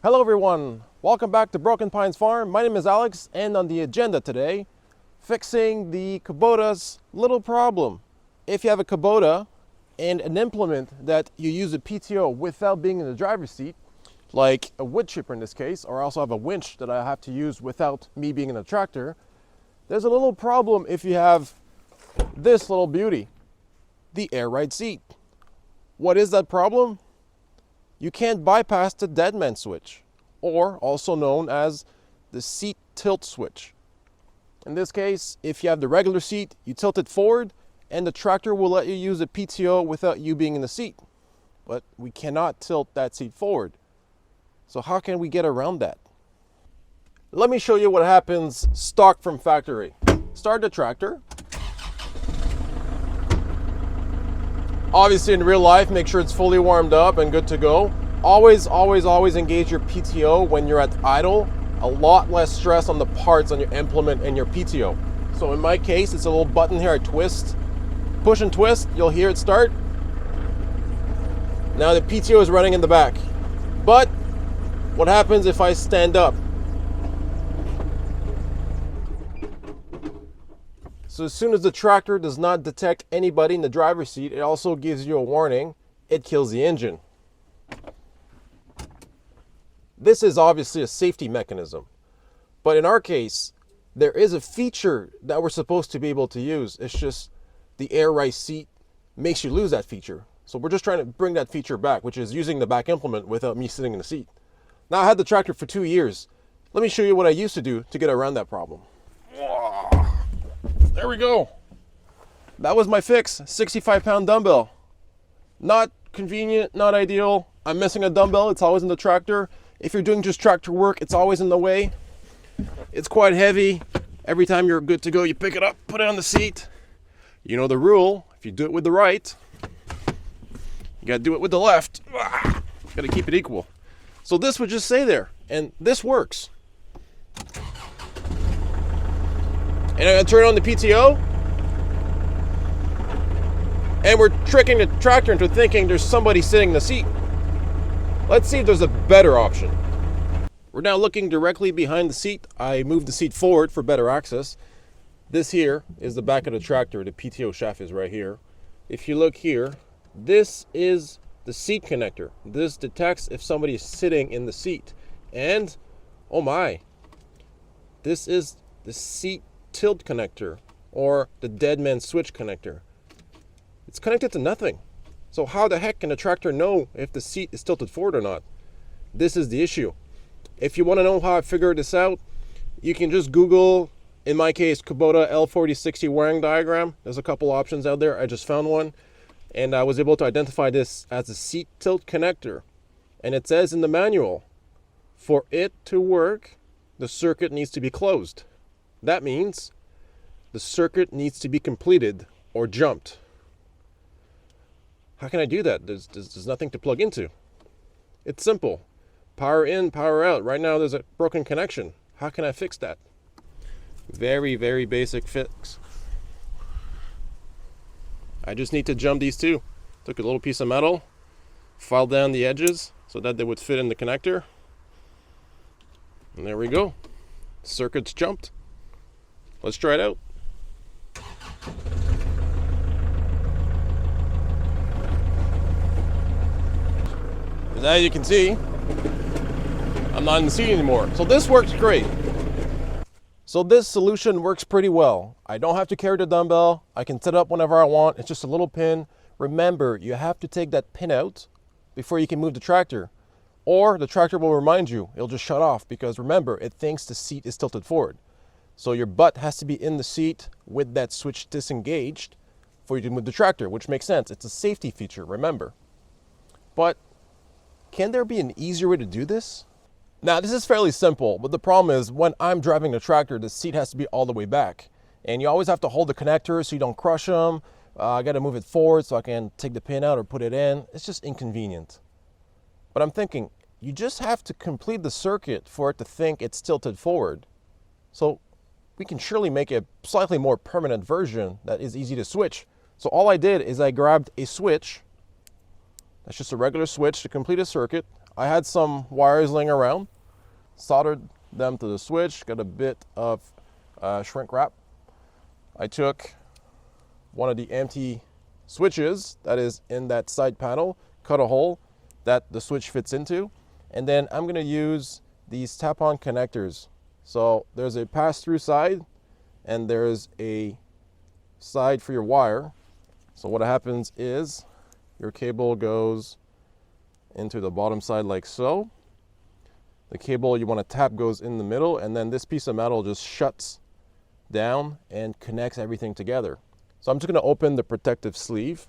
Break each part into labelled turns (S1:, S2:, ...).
S1: Hello everyone, welcome back to Broken Pines Farm. My name is Alex, and on the agenda today, fixing the Kubota's little problem. If you have a Kubota and an implement that you use a PTO without being in the driver's seat, like a wood chipper in this case, or I also have a winch that I have to use without me being in the tractor, there's a little problem if you have this little beauty, the air ride seat. What is that problem? You can't bypass the Deadman switch, or also known as the seat tilt switch. In this case, if you have the regular seat, you tilt it forward and the tractor will let you use a PTO without you being in the seat. But we cannot tilt that seat forward. So how can we get around that? Let me show you what happens stock from factory. Start the tractor. Obviously in real life, make sure it's fully warmed up and good to go. Always engage your PTO when you're at idle. A lot less stress on the parts on your implement and your PTO. So in my case, it's a little button here I twist. Push and twist, you'll hear it start. Now the PTO is running in the back. But what happens if I stand up? So as soon as the tractor does not detect anybody in the driver's seat, it also gives you a warning. It kills the engine. This is obviously a safety mechanism. But in our case, there is a feature that we're supposed to be able to use. It's just the air ride seat makes you lose that feature. So we're just trying to bring that feature back, which is using the back implement without me sitting in the seat. Now I had the tractor for 2 years. Let me show you what I used to do to get around that problem. There we go. That was my fix, 65-pound dumbbell. Not convenient, not ideal. I'm missing a dumbbell, it's always in the tractor. If you're doing just tractor work, it's always in the way. It's quite heavy. Every time you're good to go, you pick it up, put it on the seat. You know the rule, if you do it with the right, you gotta do it with the left. Gotta keep it equal. So this would just stay there, and this works. And I'm gonna turn on the PTO, and we're tricking the tractor into thinking there's somebody sitting in the seat. Let's see if there's a better option. We're now looking directly behind the seat. I moved the seat forward for better access. This here is the back of the tractor. The PTO shaft is right here. If you look here, this is the seat connector. This detects if somebody is sitting in the seat. And, oh my, this is the seat tilt connector, or the Deadman switch connector. It's connected to nothing. So how the heck can the tractor know if the seat is tilted forward or not? This is the issue. If you want to know how I figured this out, you can just Google, in my case, Kubota L4060 wiring diagram. There's a couple options out there. I just found one, and I was able to identify this as a seat tilt connector. And it says in the manual, for it to work, the circuit needs to be closed. That means the circuit needs to be completed or jumped. How can I do that? There's nothing to plug into. It's simple. Power in, power out. Right now there's a broken connection. How can I fix that? Very basic fix. I just need to jump these two. Took a little piece of metal, filed down the edges so that they would fit in the connector. And there we go. Circuit's jumped. Let's try it out. As you can see, I'm not in the seat anymore. So this works great. So this solution works pretty well. I don't have to carry the dumbbell. I can set up whenever I want. It's just a little pin. Remember, you have to take that pin out before you can move the tractor, or the tractor will remind you. It'll just shut off because remember, it thinks the seat is tilted forward. So your butt has to be in the seat with that switch disengaged for you to move the tractor, which makes sense. It's a safety feature, remember. But can there be an easier way to do this? Now, this is fairly simple, but the problem is when I'm driving the tractor, the seat has to be all the way back. And you always have to hold the connector so you don't crush them. I got to move it forward so I can take the pin out or put it in. It's just inconvenient. But I'm thinking, you just have to complete the circuit for it to think it's tilted forward. So we can surely make a slightly more permanent version that is easy to switch. So all I did is I grabbed a switch. That's just a regular switch to complete a circuit. I had some wires laying around, soldered them to the switch, got a bit of shrink wrap. I took one of the empty switches that is in that side panel, cut a hole that the switch fits into, and then I'm going to use these tap-on connectors. So there's a pass-through side and there's a side for your wire. So what happens is your cable goes into the bottom side like so. The cable you want to tap goes in the middle, and then this piece of metal just shuts down and connects everything together. So I'm just going to open the protective sleeve,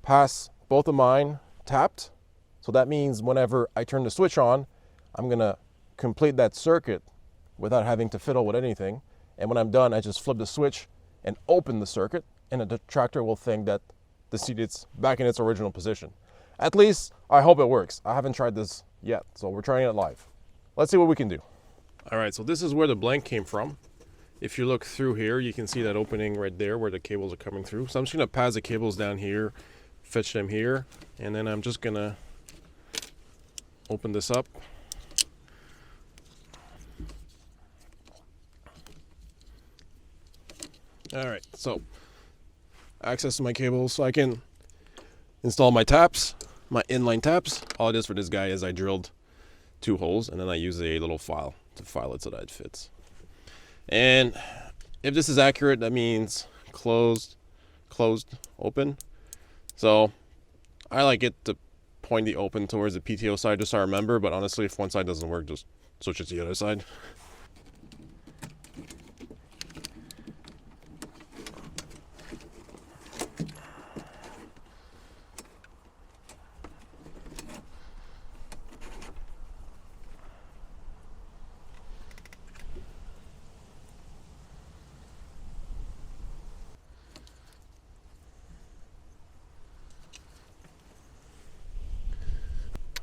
S1: pass both of mine tapped. So that means whenever I turn the switch on, I'm going to complete that circuit without having to fiddle with anything. And when I'm done, I just flip the switch and open the circuit, and the tractor will think that the seat is back in its original position. At least I hope it works. I haven't tried this yet, so we're trying it live. Let's see what we can do. All right, so this is where the blank came from. If you look through here, you can see that opening right there where the cables are coming through. So I'm just gonna pass the cables down here, fetch them here, and then I'm just gonna open this up. All right, so access to my cables so I can install my taps, my inline taps. All it is for this guy is I drilled 2 holes, and then I use a little file to file it so that it fits. And if this is accurate, that means closed, open. So I like it to point the open towards the PTO side just so I remember, but honestly, if one side doesn't work, just switch it to the other side.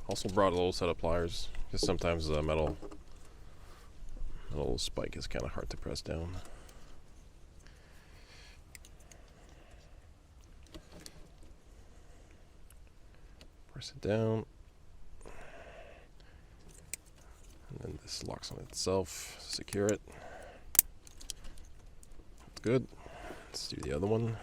S1: Also brought a little set of pliers, because sometimes the metal spike is kind of hard to press down. Press it down, and then this locks on itself. Secure it. That's good. Let's do the other one.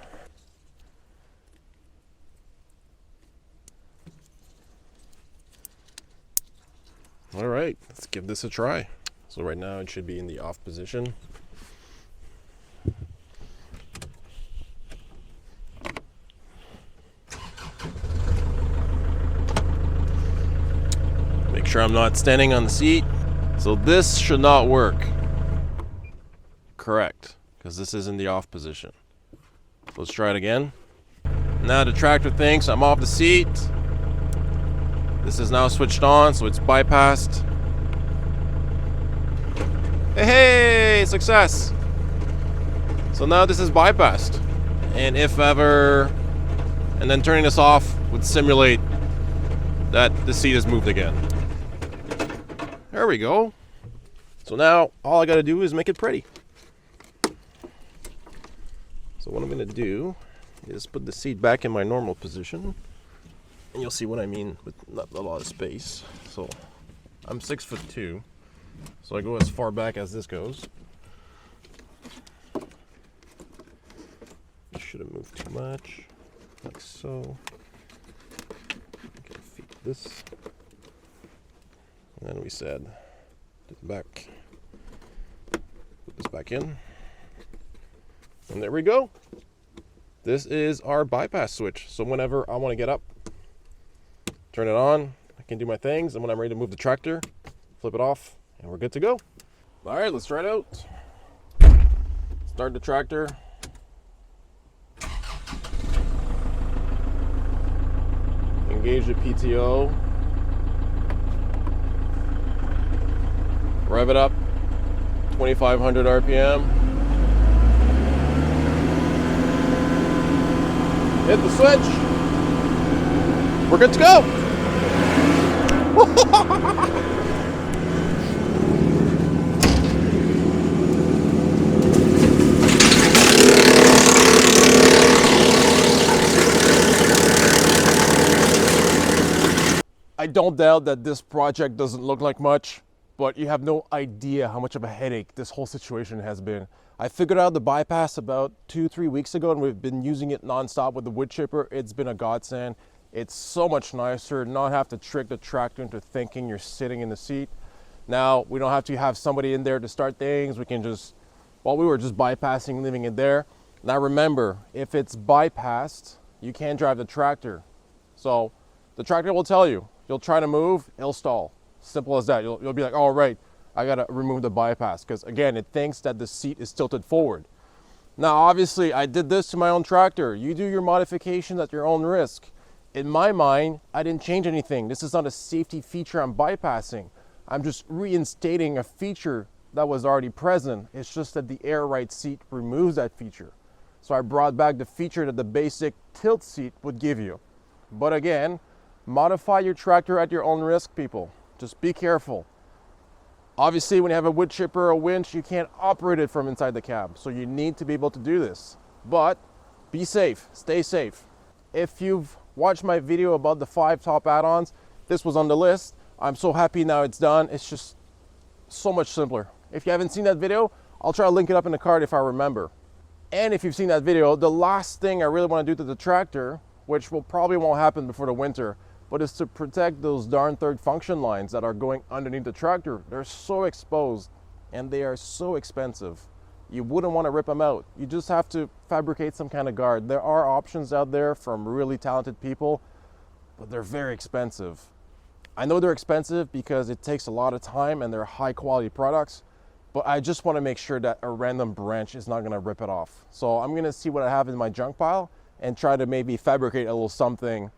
S1: All right, let's give this a try. So right now it should be in the off position. Make sure I'm not standing on the seat. So this should not work. Correct, because this is in the off position. So let's try it again. Now the tractor thinks I'm off the seat. This is now switched on, so it's bypassed. Hey, success! So now this is bypassed. And if ever, and then turning this off would simulate that the seat is moved again. There we go. So now all I gotta do is make it pretty. So what I'm gonna do is put the seat back in my normal position. And you'll see what I mean with not a lot of space. So I'm 6'2", so I go as far back as this goes. Shouldn't move too much, like so. I can feed this, and then we said, do the back. Put this back in, and there we go. This is our bypass switch. So whenever I want to get up, turn it on, I can do my things, and when I'm ready to move the tractor, flip it off, and we're good to go. All right, let's try it out. Start the tractor. Engage the PTO. Rev it up, 2,500 RPM. Hit the switch. We're good to go. I don't doubt that this project doesn't look like much, but you have no idea how much of a headache this whole situation has been. I figured out the bypass about 2-3 weeks ago, and we've been using it nonstop with the wood chipper. It's been a godsend. It's so much nicer, not have to trick the tractor into thinking you're sitting in the seat. Now, we don't have to have somebody in there to start things. We can just, well, we were just bypassing, leaving it there. Now remember, if it's bypassed, you can't drive the tractor. So the tractor will tell you, you'll try to move, it'll stall. Simple as that. You'll be like, all right, I gotta remove the bypass, because again, it thinks that the seat is tilted forward. Now, obviously, I did this to my own tractor. You do your modifications at your own risk. In my mind, I didn't change anything. This is not a safety feature I'm bypassing. I'm just reinstating a feature that was already present. It's just that the air right seat removes that feature. So I brought back the feature that the basic tilt seat would give you. But again, modify your tractor at your own risk, people. Just be careful. Obviously, when you have a wood chipper or a winch, you can't operate it from inside the cab. So you need to be able to do this. But be safe, stay safe. If you've watched my video about the 5 top add-ons, this was on the list. I'm so happy now it's done. It's just so much simpler. If you haven't seen that video, I'll try to link it up in the card if I remember. And if you've seen that video, the last thing I really want to do to the tractor, which probably won't happen before the winter, but is to protect those darn third function lines that are going underneath the tractor. They're so exposed and they are so expensive. You wouldn't want to rip them out. You just have to fabricate some kind of guard. There are options out there from really talented people, but they're very expensive. I know they're expensive because it takes a lot of time and they're high quality products, but I just want to make sure that a random branch is not going to rip it off. So I'm going to see what I have in my junk pile and try to maybe fabricate a little something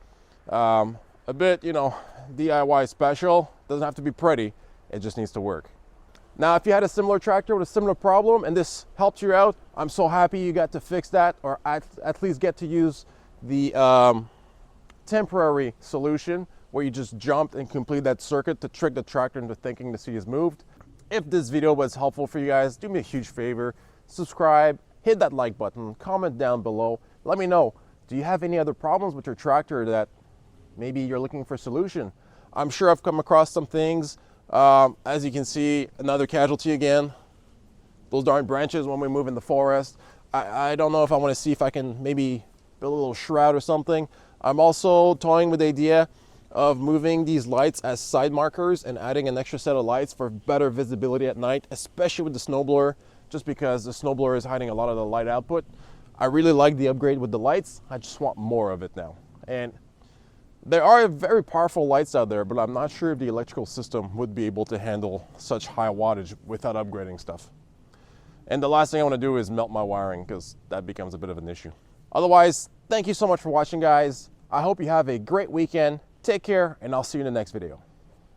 S1: a bit, you know, DIY special. Doesn't have to be pretty, it just needs to work. Now, if you had a similar tractor with a similar problem and this helped you out, I'm so happy you got to fix that, or at least get to use the temporary solution where you just jumped and complete that circuit to trick the tractor into thinking the seat is moved. If this video was helpful for you guys, do me a huge favor, subscribe, hit that like button, comment down below. Let me know, do you have any other problems with your tractor that maybe you're looking for a solution? I'm sure I've come across some things. As you can see, another casualty again. Those darn branches when we move in the forest. I don't know if I want to see if I can maybe build a little shroud or something. I'm also toying with the idea of moving these lights as side markers and adding an extra set of lights for better visibility at night, especially with the snowblower, just because the snowblower is hiding a lot of the light output. I really like the upgrade with the lights. I just want more of it now. And there are very powerful lights out there, but I'm not sure if the electrical system would be able to handle such high wattage without upgrading stuff. And the last thing I want to do is melt my wiring, because that becomes a bit of an issue. Otherwise, thank you so much for watching, guys. I hope you have a great weekend. Take care, and I'll see you in the next video.